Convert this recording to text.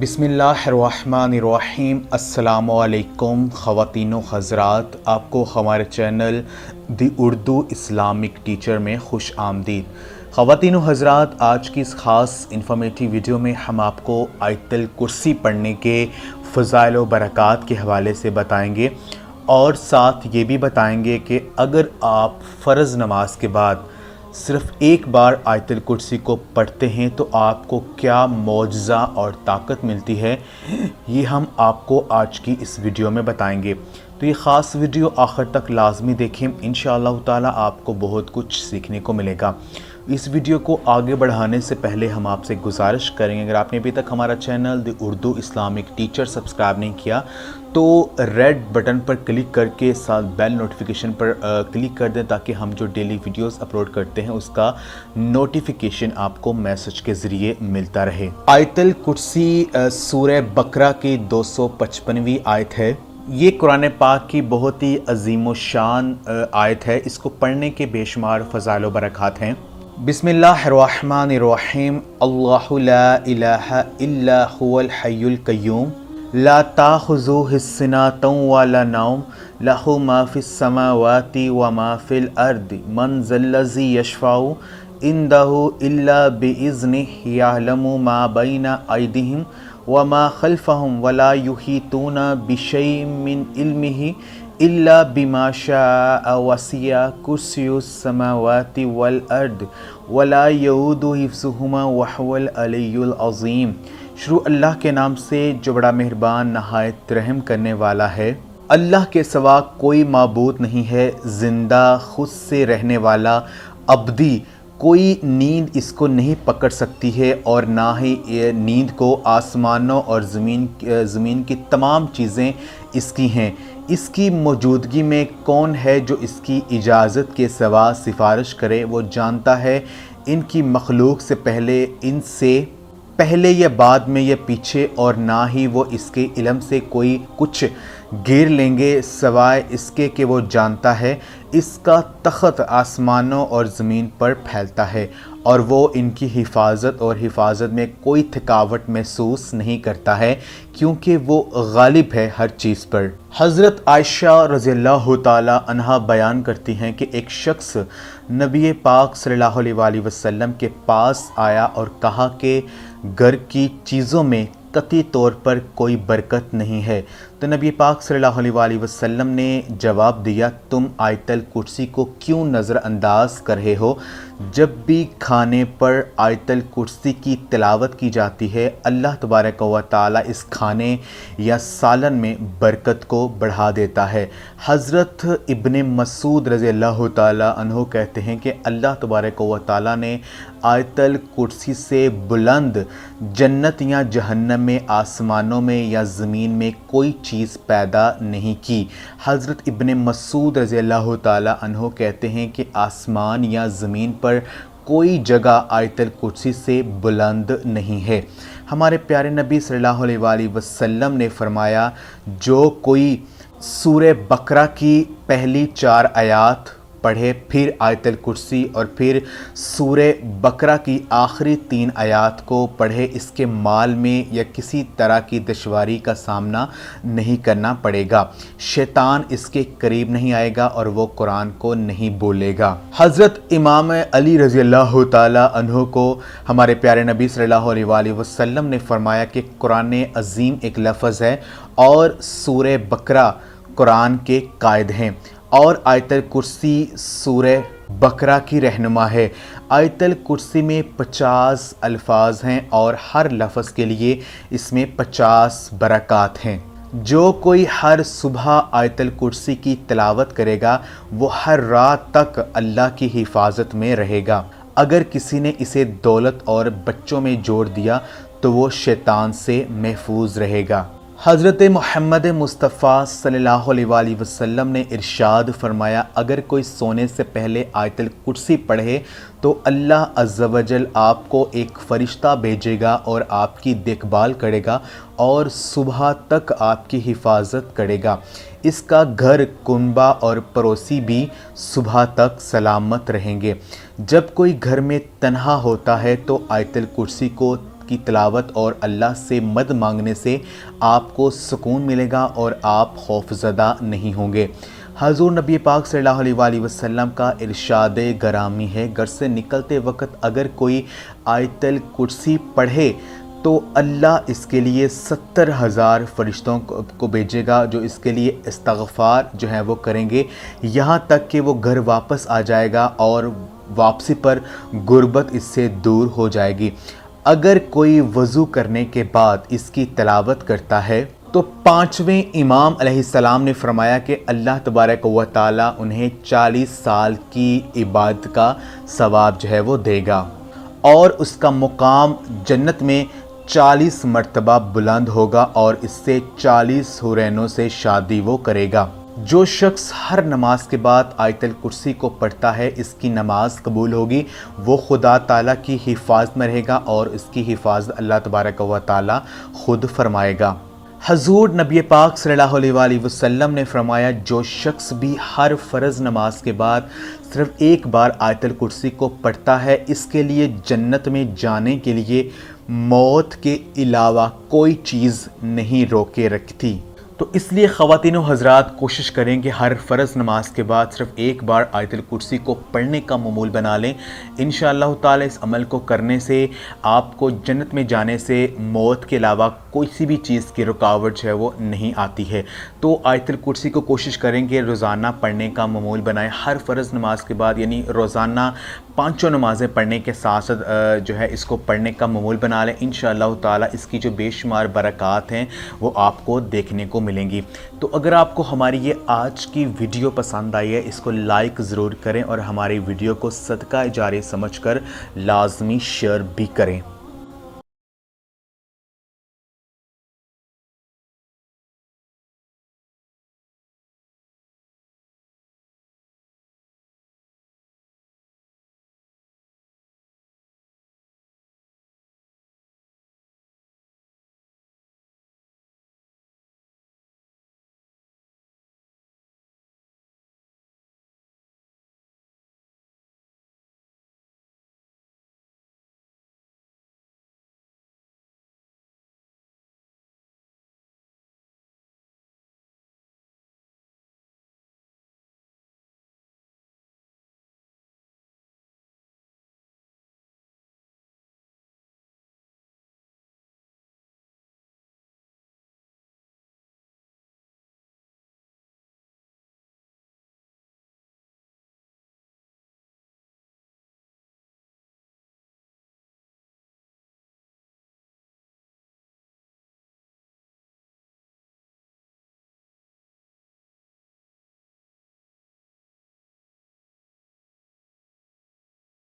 بسم اللہ الرحمن الرحیم۔ السلام علیکم خواتین و حضرات، آپ کو ہمارے چینل دی اردو اسلامک ٹیچر میں خوش آمدید۔ خواتین و حضرات، آج کی اس خاص انفارمیٹیو ویڈیو میں ہم آپ کو آیت الکرسی پڑھنے کے فضائل و برکات کے حوالے سے بتائیں گے، اور ساتھ یہ بھی بتائیں گے کہ اگر آپ فرض نماز کے بعد صرف ایک بار آیت الکرسی کو پڑھتے ہیں تو آپ کو کیا معجزہ اور طاقت ملتی ہے، یہ ہم آپ کو آج کی اس ویڈیو میں بتائیں گے۔ تو یہ خاص ویڈیو آخر تک لازمی دیکھیں، انشاءاللہ تعالی آپ کو بہت کچھ سیکھنے کو ملے گا۔ اس ویڈیو کو آگے بڑھانے سے پہلے ہم آپ سے گزارش کریں گے، اگر آپ نے ابھی تک ہمارا چینل دی اردو اسلامک ٹیچر سبسکرائب نہیں کیا تو ریڈ بٹن پر کلک کر کے ساتھ بیل نوٹیفیکیشن پر کلک کر دیں، تاکہ ہم جو ڈیلی ویڈیوز اپلوڈ کرتے ہیں اس کا نوٹیفیکیشن آپ کو میسج کے ذریعے ملتا رہے۔ آیت الکرسی سورہ بقرہ کی 255ویں آیت ہے۔ یہ قرآن پاک کی بہت ہی عظیم و شان آیت ہے، اس کو پڑھنے کے بے شمار فضائل و برکات ہیں۔ بسم اللہ الرحمن الرحیم۔ اللہ لا الہ الا هو الحی القیوم لا تأخذہ سنۃ ولا نوم لہ ما فی السماوات وما فی الارض من ذا الذی یشفع عندہ الا بإذنہ یعلم ما بین ایدیہم وما خلفہم ولا یحیطون بشیء من علمہ الا بما شاء وسع کرسی السماوات والارض ولا یؤود حفظہما وہو العلی العظیم۔ شروع اللہ کے نام سے جو بڑا مہربان نہایت رحم کرنے والا ہے۔ اللہ کے سوا کوئی معبود نہیں ہے، زندہ خود سے رہنے والا ابدی، کوئی نیند اس کو نہیں پکڑ سکتی ہے، اور نہ ہی نیند کو آسمانوں اور زمین کی تمام چیزیں اس کی ہیں۔ اس کی موجودگی میں کون ہے جو اس کی اجازت کے سوا سفارش کرے؟ وہ جانتا ہے ان کی مخلوق سے پہلے یا بعد میں یا پیچھے، اور نہ ہی وہ اس کے علم سے کوئی کچھ گیر لیں گے سوائے اس کے کہ وہ جانتا ہے۔ اس کا تخت آسمانوں اور زمین پر پھیلتا ہے، اور وہ ان کی حفاظت میں کوئی تھکاوٹ محسوس نہیں کرتا ہے، کیونکہ وہ غالب ہے ہر چیز پر۔ حضرت عائشہ رضی اللہ تعالی عنہا بیان کرتی ہیں کہ ایک شخص نبی پاک صلی اللہ علیہ وآلہ وسلم کے پاس آیا اور کہا کہ گھر کی چیزوں میں قطعی طور پر کوئی برکت نہیں ہے، تو نبی پاک صلی اللہ علیہ وآلہ وسلم نے جواب دیا، تم آیت الکرسی کو کیوں نظر انداز کر رہے ہو؟ جب بھی کھانے پر آیت الکرسی کی تلاوت کی جاتی ہے، اللہ تبارک و تعالی اس کھانے یا سالن میں برکت کو بڑھا دیتا ہے۔ حضرت ابن مسعود رضی اللہ تعالی عنہ کہتے ہیں کہ اللہ تبارک و تعالی نے آیت الکرسی سے بلند جنت یا جہنم میں، آسمانوں میں یا زمین میں کوئی چیز پیدا نہیں کی۔ حضرت ابن مسعود رضی اللہ تعالی عنہ کہتے ہیں کہ آسمان یا زمین پر کوئی جگہ آیت الکرسی سے بلند نہیں ہے۔ ہمارے پیارے نبی صلی اللہ علیہ وآلہ وسلم نے فرمایا، جو کوئی سورہ بقرہ کی پہلی 4 آیات پڑھے، پھر آیت الکرسی اور پھر سورہ بقرہ کی آخری 3 آیات کو پڑھے، اس کے مال میں یا کسی طرح کی دشواری کا سامنا نہیں کرنا پڑے گا، شیطان اس کے قریب نہیں آئے گا اور وہ قرآن کو نہیں بولے گا۔ حضرت امام علی رضی اللہ تعالی عنہ کو ہمارے پیارے نبی صلی اللہ علیہ وآلہ وسلم نے فرمایا کہ قرآن عظیم ایک لفظ ہے، اور سورہ بقرہ قرآن کے قائد ہیں، اور آیت الکرسی سورہ بقرہ کی رہنما ہے۔ آیت الکرسی میں 50 الفاظ ہیں، اور ہر لفظ کے لیے اس میں 50 برکات ہیں۔ جو کوئی ہر صبح آیت الکرسی کی تلاوت کرے گا، وہ ہر رات تک اللہ کی حفاظت میں رہے گا۔ اگر کسی نے اسے دولت اور بچوں میں جوڑ دیا تو وہ شیطان سے محفوظ رہے گا۔ حضرت محمد مصطفیٰ صلی اللہ علیہ وآلہ وسلم نے ارشاد فرمایا، اگر کوئی سونے سے پہلے آیت الکرسی پڑھے تو اللہ عز و جل آپ کو ایک فرشتہ بھیجے گا اور آپ کی دیکھ بھال کرے گا، اور صبح تک آپ کی حفاظت کرے گا۔ اس کا گھر، کنبہ اور پڑوسی بھی صبح تک سلامت رہیں گے۔ جب کوئی گھر میں تنہا ہوتا ہے تو آیت الکرسی کی تلاوت اور اللہ سے مدد مانگنے سے آپ کو سکون ملے گا اور آپ خوف زدہ نہیں ہوں گے۔ حضور نبی پاک صلی اللہ علیہ وآلہ وسلم کا ارشاد گرامی ہے، گھر سے نکلتے وقت اگر کوئی آیت الکرسی پڑھے تو اللہ اس کے لیے 70,000 فرشتوں کو بھیجے گا جو اس کے لیے استغفار جو ہے وہ کریں گے، یہاں تک کہ وہ گھر واپس آ جائے گا اور واپسی پر غربت اس سے دور ہو جائے گی۔ اگر کوئی وضو کرنے کے بعد اس کی تلاوت کرتا ہے تو 5ویں امام علیہ السلام نے فرمایا کہ اللہ تبارک و تعالی انہیں 40 سال کی عبادت کا ثواب جو ہے وہ دے گا اور اس کا مقام جنت میں 40 مرتبہ بلند ہوگا اور اس سے 40 حورینوں سے شادی وہ کرے گا۔ جو شخص ہر نماز کے بعد آیت الکرسی کو پڑھتا ہے اس کی نماز قبول ہوگی، وہ خدا تعالیٰ کی حفاظت میں رہے گا اور اس کی حفاظت اللہ تبارک و تعالیٰ خود فرمائے گا۔ حضور نبی پاک صلی اللہ علیہ وآلہ وسلم نے فرمایا جو شخص بھی ہر فرض نماز کے بعد صرف ایک بار آیت الکرسی کو پڑھتا ہے اس کے لیے جنت میں جانے کے لیے موت کے علاوہ کوئی چیز نہیں روکے رکھتی۔ تو اس لیے خواتین و حضرات کوشش کریں کہ ہر فرض نماز کے بعد صرف ایک بار آیت الکرسی کو پڑھنے کا معمول بنا لیں۔ انشاءاللہ تعالی اس عمل کو کرنے سے آپ کو جنت میں جانے سے موت کے علاوہ کوئی سی بھی چیز کی رکاوٹ جو ہے وہ نہیں آتی ہے۔ تو آیت الکرسی کو کوشش کریں کہ روزانہ پڑھنے کا معمول بنائیں، ہر فرض نماز کے بعد، یعنی روزانہ 5 نمازیں پڑھنے کے ساتھ ساتھ جو ہے اس کو پڑھنے کا معمول بنا لیں۔ انشاءاللہ تعالی اس کی جو بے شمار برکات ہیں وہ آپ کو دیکھنے کو ملیں گی۔ تو اگر آپ کو ہماری یہ آج کی ویڈیو پسند آئی ہے اس کو لائک ضرور کریں اور ہماری ویڈیو کو صدقہ جاریہ سمجھ کر لازمی شیئر بھی کریں۔